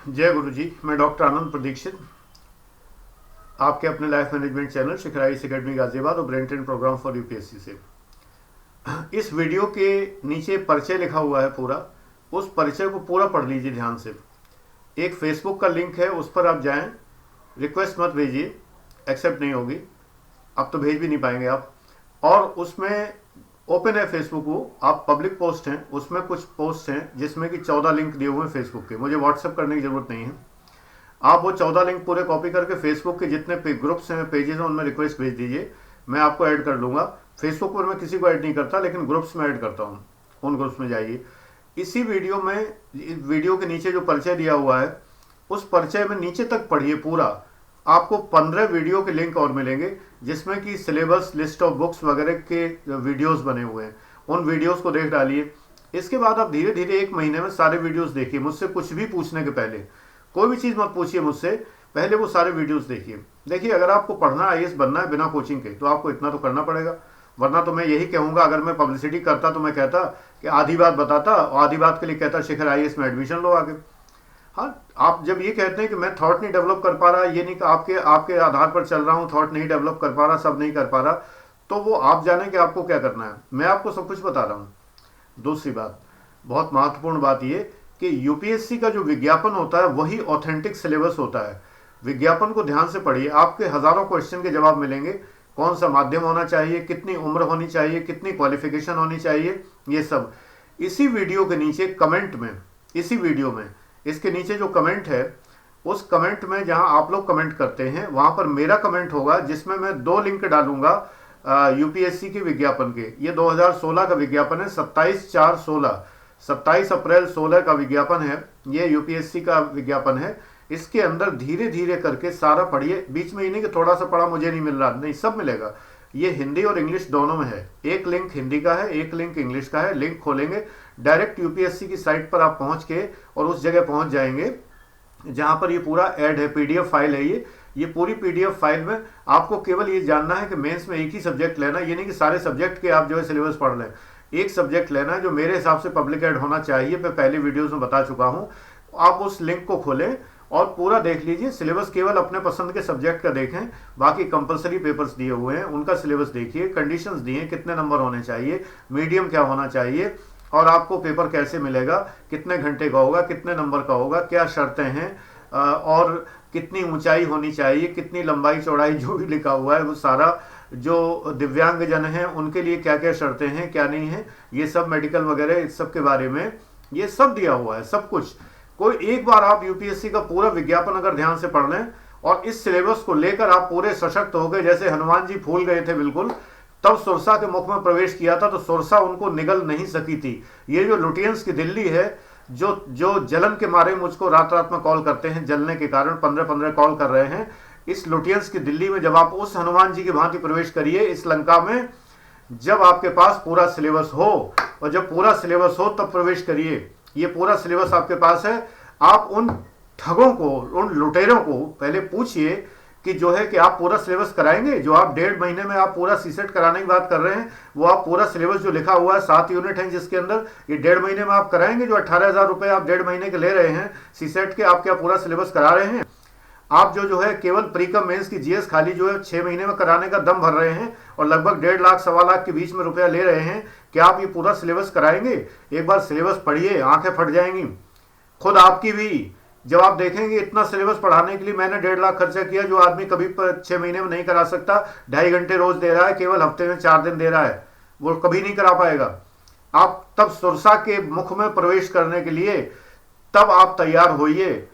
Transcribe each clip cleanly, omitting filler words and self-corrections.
जय गुरु जी। मैं डॉक्टर आनंद प्रदीक्षित आपके अपने लाइफ मैनेजमेंट चैनल शिखर आईएएस एकेडमी गाजियाबाद और brain train programme for UPSC से इस वीडियो के नीचे परिचय लिखा हुआ है पूरा। उस परिचय को पूरा पढ़ लीजिए ध्यान से। एक फेसबुक का लिंक है, उस पर आप जाएं। रिक्वेस्ट मत भेजिए, एक्सेप्ट नहीं होगी। अब तो भेज भी नहीं पाएंगे आप। और उसमें ओपन है फेसबुक, वो आप पब्लिक पोस्ट हैं, उसमें कुछ पोस्ट हैं जिसमें कि 14 लिंक दिए हुए हैं फेसबुक के। मुझे व्हाट्सएप करने की जरूरत नहीं है। आप वो 14 लिंक पूरे कॉपी करके फेसबुक के जितने ग्रुप्स हैं, पेजेस हैं, उनमें रिक्वेस्ट भेज दीजिए। मैं आपको ऐड कर लूँगा। फेसबुक पर मैं किसी को ऐड नहीं करता, लेकिन ग्रुप्स में ऐड करता हूँ। उन ग्रुप्स में जाइए। इसी वीडियो के नीचे जो परिचय दिया हुआ है, उस परिचय में नीचे तक पढ़िए पूरा। आपको 15 वीडियो के लिंक और मिलेंगे जिसमें कि सिलेबस, लिस्ट ऑफ बुक्स वगैरह के वीडियोस बने हुए हैं। उन वीडियोस को देख डालिए। इसके बाद आप धीरे धीरे 1 महीने में सारे वीडियोस देखिए। मुझसे कुछ भी पूछने के पहले कोई भी चीज़ मत पूछिए मुझसे, पहले वो सारे वीडियोस देखिए। अगर आपको पढ़ना आईएएस बनना है बिना कोचिंग के, तो आपको इतना तो करना पड़ेगा। वरना तो मैं यही कहूँगा, अगर मैं पब्लिसिटी करता तो मैं कहता कि आधी बात बताता और आधी बात के लिए कहता शिखर आईएएस में एडमिशन लो आगे। हाँ, आप जब ये कहते हैं कि मैं थॉट नहीं डेवलप कर पा रहा, ये नहीं कि आपके आधार पर चल रहा हूँ, थॉट नहीं डेवलप कर पा रहा, सब नहीं कर पा रहा, तो वो आप जाने कि आपको क्या करना है। मैं आपको सब कुछ बता रहा हूँ। दूसरी बात, बहुत महत्वपूर्ण बात ये कि यूपीएससी का जो विज्ञापन होता है वही ऑथेंटिक सिलेबस होता है। विज्ञापन को ध्यान से पढ़िए, आपके हजारों क्वेश्चन के जवाब मिलेंगे। कौन सा माध्यम होना चाहिए, कितनी उम्र होनी चाहिए, कितनी क्वालिफिकेशन होनी चाहिए, ये सब इसी वीडियो के नीचे कमेंट में, इसी वीडियो में इसके नीचे जो कमेंट है, उस कमेंट में जहां आप लोग कमेंट करते हैं वहां पर मेरा कमेंट होगा, जिसमें मैं 2 लिंक डालूंगा यूपीएससी के विज्ञापन के। ये 2016 का विज्ञापन है, 27/4/16, 27 अप्रैल 16 का विज्ञापन है। ये यूपीएससी का विज्ञापन है। इसके अंदर धीरे धीरे करके सारा पढ़िए। बीच में ही नहीं कि थोड़ा सा पढ़ा मुझे नहीं मिल रहा, नहीं, सब मिलेगा। ये हिंदी और इंग्लिश दोनों में है। एक लिंक हिंदी का है, एक लिंक इंग्लिश का है। लिंक खोलेंगे, डायरेक्ट यूपीएससी की साइट पर आप पहुंच के और उस जगह पहुंच जाएंगे जहां पर ये पूरा ऐड है। पीडीएफ फाइल है ये पूरी पीडीएफ फाइल में आपको केवल ये जानना है कि मेंस में एक ही सब्जेक्ट लेना। ये नहीं कि सारे सब्जेक्ट के आप जो है सिलेबस पढ़ लें। एक सब्जेक्ट लेना है जो मेरे हिसाब से पब्लिक ऐड होना चाहिए। मैं पहले वीडियोस में बता चुका हूं। आप उस लिंक को खोलें और पूरा देख लीजिए। सिलेबस केवल अपने पसंद के सब्जेक्ट का देखें। बाकी कंपलसरी पेपर्स दिए हुए हैं, उनका सिलेबस देखिए। कंडीशंस दिए, कितने नंबर होने चाहिए, मीडियम क्या होना चाहिए, और आपको पेपर कैसे मिलेगा, कितने घंटे का होगा, कितने नंबर का होगा, क्या शर्तें हैं, और कितनी ऊंचाई होनी चाहिए, कितनी लंबाई चौड़ाई, जो भी लिखा हुआ है वो सारा। जो दिव्यांग जन हैं उनके लिए क्या क्या शर्तें हैं, क्या नहीं है, ये सब मेडिकल वगैरह इस सब के बारे में ये सब दिया हुआ है, सब कुछ। कोई एक बार आप यूपीएससी का पूरा विज्ञापन अगर ध्यान से पढ़ लें और इस सिलेबस को लेकर आप पूरे सशक्त हो गए। जैसे हनुमान जी फूल गए थे बिल्कुल, तब सुरसा के मुख में प्रवेश किया था तो सुरसा उनको निगल नहीं सकी थी। ये जो लुटियंस की दिल्ली है, जो जलन के मारे मुझको रात रात में कॉल करते हैं, जलने के कारण 15-15 कॉल कर रहे हैं। इस लुटियंस की दिल्ली में जब आप उस हनुमान जी की भांति प्रवेश करिए इस लंका में, जब आपके पास पूरा सिलेबस हो, और जब पूरा सिलेबस हो तब प्रवेश करिए। ये पूरा सिलेबस आपके पास है। आप उन ठगों को, उन लुटेरों को पहले पूछिए कि जो है कि आप पूरा सिलेबस कराएंगे। जो आप 1.5 महीने में आप पूरा सीसेट कराने की बात कर रहे हैं, वो आप पूरा सिलेबस जो लिखा हुआ है 7 यूनिट हैं जिसके अंदर, ये 1.5 महीने में आप कराएंगे। जो 18,000 रुपए आप 1.5 महीने के ले रहे हैं सीसेट के, आप क्या पूरा सिलेबस करा रहे हैं? आप जो है केवल प्रीकम मेंस की जीएस खाली जो है 6 महीने में कराने का दम भर रहे हैं और लगभग 1.5 लाख 1.25 लाख के बीच में रुपया ले रहे हैं। क्या आप ये पूरा सिलेबस कराएंगे? एक बार सिलेबस पढ़िए, आंखें फट जाएंगी खुद आपकी भी। जब आप देखेंगे इतना सिलेबस पढ़ाने के लिए मैंने 1.5 लाख खर्चा किया, जो आदमी कभी 6 महीने में नहीं करा सकता, 2.5 घंटे रोज दे रहा है, केवल हफ्ते में 4 दिन दे रहा है, वो कभी नहीं करा पाएगा। आप तब सुरसा के मुख में प्रवेश करने के लिए तब आप तैयार होइए।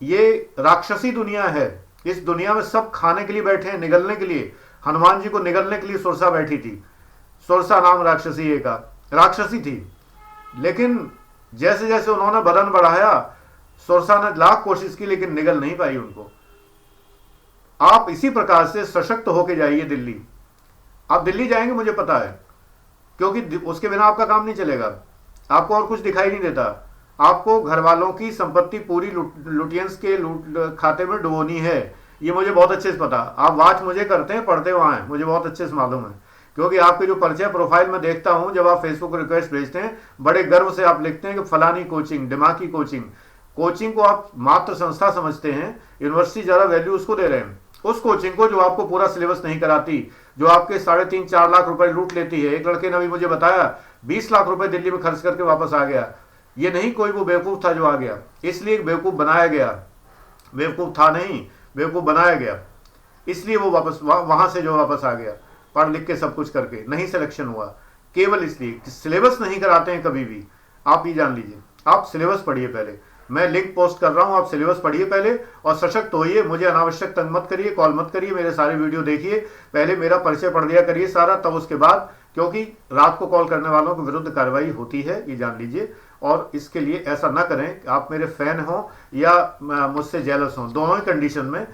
ये राक्षसी दुनिया है। इस दुनिया में सब खाने के लिए बैठे हैं, निगलने के लिए। हनुमान जी को निगलने के लिए सुरसा बैठी थी। सुरसा नाम राक्षसी का राक्षसी थी, लेकिन जैसे जैसे उन्होंने बदन बढ़ाया, सुरसा ने लाख कोशिश की लेकिन निगल नहीं पाई उनको। आप इसी प्रकार से सशक्त होके जाइए दिल्ली। आप दिल्ली जाएंगे मुझे पता है, क्योंकि उसके बिना आपका काम नहीं चलेगा। आपको और कुछ दिखाई नहीं देता। आपको घर वालों की संपत्ति पूरी लुटियंस के खाते में डुबोनी है, ये मुझे बहुत अच्छे से पता। आप वाच मुझे करते हैं, पढ़ते वहां हैं, मुझे बहुत अच्छे से मालूम है। क्योंकि आपके जो परिचय प्रोफाइल में देखता हूं, जब आप फेसबुक रिक्वेस्ट भेजते हैं, बड़े गर्व से आप लिखते हैं कि फलानी कोचिंग, दिमागी कोचिंग। कोचिंग को आप मात्र संस्था समझते हैं, यूनिवर्सिटी ज़्यादा वैल्यू उसको दे रहे हैं, उस कोचिंग को जो आपको पूरा सिलेबस नहीं कराती, जो आपके 3.5-4 लाख रुपए लूट लेती है। एक लड़के ने अभी मुझे बताया 20 लाख रुपए दिल्ली में खर्च करके वापस आ गया। ये नहीं कोई वो बेवकूफ़ था जो आ गया, इसलिए एक बेवकूफ़ बनाया गया, बेवकूफ़ था नहीं, बेवकूफ़ बनाया गया, इसलिए वो वापस वहाँ से जो वापस आ गया, पढ़ लिख के सब कुछ करके नहीं सिलेक्शन हुआ, केवल इसलिए कि सिलेबस नहीं कराते हैं कभी भी। आप ये जान लीजिए, आप सिलेबस पढ़िए पहले, मैं लिंक पोस्ट कर रहा हूं, आप सिलेबस पढ़िए पहले और सशक्त होइए। मुझे अनावश्यक तंग मत करिए, कॉल मत करिए, मेरे सारे वीडियो देखिए, पहले मेरा परिचय पढ़ लिया करिए सारा, तब उसके बाद, क्योंकि रात को कॉल करने वालों के विरुद्ध कार्रवाई होती है, ये जान लीजिए। और इसके लिए ऐसा ना करें, आप मेरे फैन हो या मुझसे जेलस हो, दोनों ही कंडीशन में।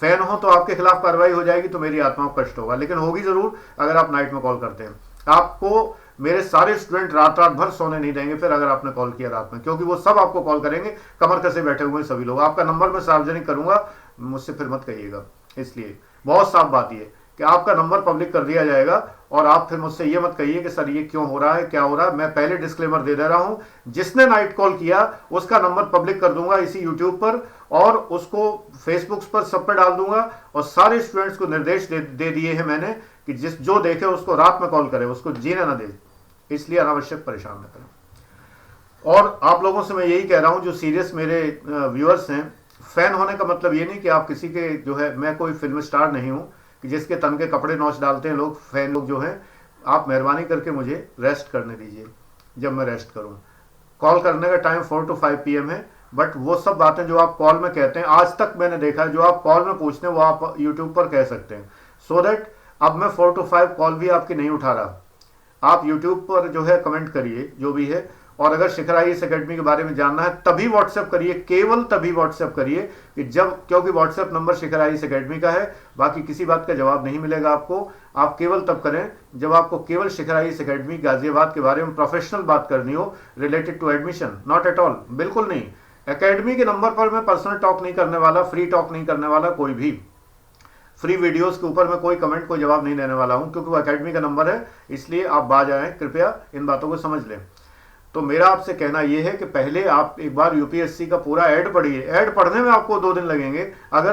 फैन हो तो आपके खिलाफ कार्रवाई हो जाएगी, तो मेरी आत्मा को कष्ट होगा, लेकिन होगी जरूर अगर आप नाइट में कॉल करते हैं। आपको मेरे सारे स्टूडेंट रात भर सोने नहीं देंगे फिर अगर आपने कॉल किया रात में, क्योंकि वो सब आपको कॉल करेंगे, कमर कसे बैठे हुए सभी लोग। आपका नंबर मैं सार्वजनिक करूंगा, मुझसे फिर मत कहिएगा। इसलिए बहुत साफ बात ये कि आपका नंबर पब्लिक कर दिया जाएगा और आप फिर मुझसे ये मत कहिए कि सर ये क्यों हो रहा है, क्या हो रहा है। मैं पहले डिस्क्लेमर दे रहा हूं, जिसने नाइट कॉल किया उसका नंबर पब्लिक कर दूंगा इसी यूट्यूब पर और उसको फेसबुक पर सब पर डाल दूंगा। और सारे स्टूडेंट्स को निर्देश दे दिए हैं मैंने कि जो देखे उसको रात में कॉल करे, उसको जीने ना दे, इसलिए अनावश्यक परेशान न करें। और आप लोगों से मैं यही कह रहा हूं जो सीरियस मेरे व्यूअर्स हैं, फैन होने का मतलब ये नहीं कि आप किसी के जो है, मैं कोई फिल्म स्टार नहीं हूं कि जिसके तन के कपड़े नोच डालते हैं लोग, फैन लोग जो हैं। आप मेहरबानी करके मुझे रेस्ट करने दीजिए, जब मैं रेस्ट करूं। कॉल करने का टाइम 4 to 5 PM है, बट वो सब बातें जो आप कॉल में कहते हैं, आज तक मैंने देखा है जो आप कॉल में पूछते हैं वो आप यूट्यूब पर कह सकते हैं। सो दैट अब मैं 4 to 5 कॉल भी आपकी नहीं उठा रहा। आप YouTube पर जो है कमेंट करिए जो भी है, और अगर शिखर IAS एकेडमी के बारे में जानना है तभी व्हाट्सएप करिए, केवल तभी व्हाट्सएप करिए कि जब, क्योंकि व्हाट्सएप नंबर शिखर IAS एकेडमी का है, बाकी किसी बात का जवाब नहीं मिलेगा आपको। आप केवल तब करें जब आपको केवल शिखर IAS एकेडमी गाजियाबाद के बारे में प्रोफेशनल बात करनी हो, related to admission, not at all, बिल्कुल नहीं। एकेडमी के नंबर पर मैं पर्सनल टॉक नहीं करने वाला, फ्री टॉक नहीं करने वाला, कोई भी फ्री वीडियोस के ऊपर मैं कोई कमेंट, कोई जवाब नहीं देने वाला हूं, क्योंकि वो एकेडमी का नंबर है। इसलिए आप बाज आए, कृपया इन बातों को समझ लें। तो मेरा आपसे कहना यह है कि पहले आप एक बार यूपीएससी का पूरा ऐड पढ़िए। ऐड पढ़ने में आपको 2 दिन लगेंगे। अगर,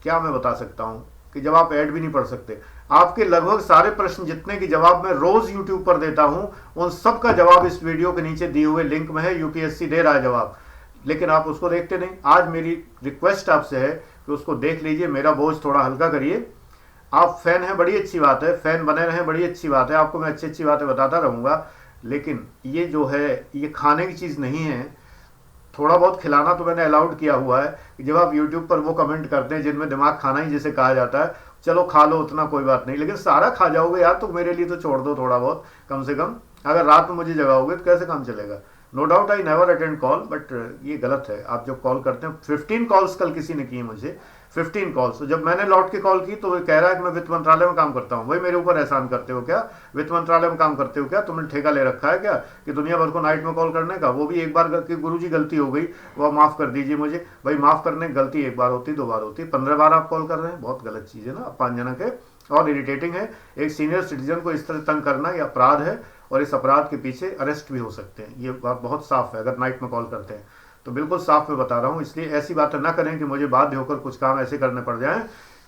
क्या मैं बता सकता हूं कि जब आप ऐड भी नहीं पढ़ सकते, आपके लगभग सारे प्रश्न जितने की जवाब मैं रोज यूट्यूब पर देता हूं, उन सब का जवाब इस वीडियो के नीचे दिए हुए लिंक में है। यूपीएससी दे रहा है जवाब, लेकिन आप उसको देखते नहीं। आज मेरी रिक्वेस्ट आपसे है कि उसको देख लीजिए, मेरा बोझ थोड़ा हल्का करिए। आप फैन हैं, बड़ी अच्छी बात है, फैन बने रहें, बड़ी अच्छी बात है, आपको मैं अच्छी अच्छी बातें बताता रहूंगा, लेकिन ये जो है ये खाने की चीज़ नहीं है। थोड़ा बहुत खिलाना तो मैंने अलाउड किया हुआ है कि जब आप यूट्यूब पर वो कमेंट करते हैं जिनमें दिमाग खाना ही जिसे कहा जाता है, चलो खा लो, उतना कोई बात नहीं, लेकिन सारा खा जाओगे यार तो मेरे लिए तो छोड़ दो थोड़ा बहुत, कम से कम। अगर रात में मुझे जगाओगे तो कैसे काम चलेगा। No doubt I never attend call, but ये गलत है। आप जब कॉल करते हैं, 15 कॉल्स कल किसी ने की मुझे, 15 कॉल्स। तो जब मैंने लौट के कॉल की तो वो कह रहा है कि मैं वित्त मंत्रालय में काम करता हूँ। वही मेरे ऊपर एहसान करते हो क्या? वित्त मंत्रालय में काम करते हो क्या? तुमने ठेका ले रखा है क्या कि दुनिया भर को नाइट में कॉल करने का? वो भी एक बार करके गुरुजी गलती हो गई, वो माफ़ कर दीजिए मुझे। भाई माफ़ करने की गलती एक बार होती, 2 बार होती, 15 बार आप कॉल कर रहे हैं, बहुत गलत चीज़ है ना, अपमानजनक है और इरिटेटिंग है। एक सीनियर सिटीजन को इस तरह तंग करना ये अपराध है, और इस अपराध के पीछे अरेस्ट भी हो सकते हैं। ये बात बहुत साफ है अगर नाइट में कॉल करते हैं तो, बिल्कुल साफ मैं बता रहा हूँ। इसलिए ऐसी बातें ना करें कि मुझे बाध्य होकर कुछ काम ऐसे करने पड़ जाएं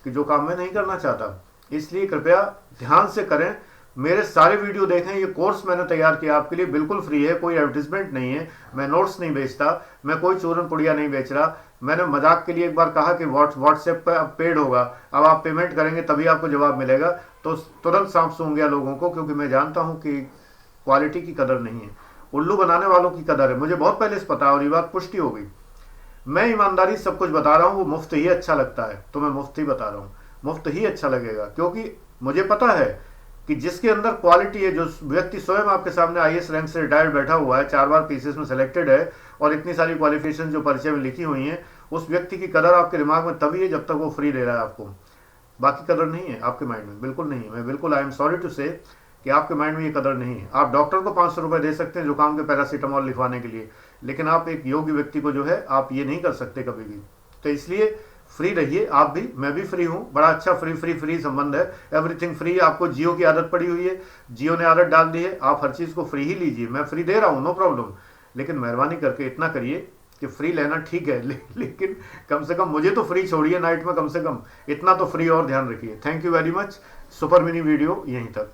कि जो काम मैं नहीं करना चाहता। इसलिए कृपया ध्यान से करें, मेरे सारे वीडियो देखें। ये कोर्स मैंने तैयार किया आपके लिए, बिल्कुल फ्री है, कोई एडवर्टीजमेंट नहीं है, मैं नोट्स नहीं बेचता, मैं कोई चूरन पुड़िया नहीं बेच रहा। मैंने मजाक के लिए एक बार कहा कि व्हाट्सएप पर अब पेड होगा, अब आप पेमेंट करेंगे तभी आपको जवाब मिलेगा। तो तुरंत सांप सूंघ गया लोगों को, क्योंकि मैं जानता हूँ कि क्वालिटी की कदर नहीं है, उल्लू बनाने वालों की कदर है। मुझे बहुत पहले से पता है और ये बात पुष्टि हो गई। मैं ईमानदारी सब कुछ बता रहा हूँ, वो मुफ्त ही अच्छा लगता है तो मैं मुफ्त ही बता रहा हूँ, मुफ्त ही अच्छा लगेगा, क्योंकि मुझे पता है कि जिसके अंदर क्वालिटी है, जो व्यक्ति स्वयं आपके सामने IAS रैंक से रिटायर्ड बैठा हुआ है, 4 बार पीसीएस में सिलेक्टेड है और इतनी सारी क्वालिफिकेशन जो परिचय में लिखी हुई हैं, उस व्यक्ति की कदर आपके दिमाग में तभी है जब तक वो फ्री दे रहा है आपको। बाकी कदर नहीं है आपके माइंड में, बिल्कुल नहीं है। मैं बिल्कुल, आई एम सॉरी टू से कि आपके माइंड में ये कदर नहीं है। आप डॉक्टर को 500 रुपये दे सकते हैं जुकाम के पैरासीटामोल लिखवाने के लिए, लेकिन आप एक योग्य व्यक्ति को जो है आप ये नहीं कर सकते कभी भी। तो इसलिए फ्री रहिए, आप भी, मैं भी फ्री हूँ। बड़ा अच्छा फ्री संबंध है, एवरीथिंग फ्री। आपको जियो की आदत पड़ी हुई है, जियो ने आदत डाल दी है, आप हर चीज़ को फ्री ही लीजिए। मैं फ्री दे रहा हूँ, नो प्रॉब्लम, लेकिन मेहरबानी करके इतना करिए कि फ्री लेना ठीक है लेकिन कम से कम मुझे तो फ्री छोड़िए नाइट में, कम से कम इतना तो फ्री और ध्यान रखिए। Thank you very much. Super mini video यहीं तक।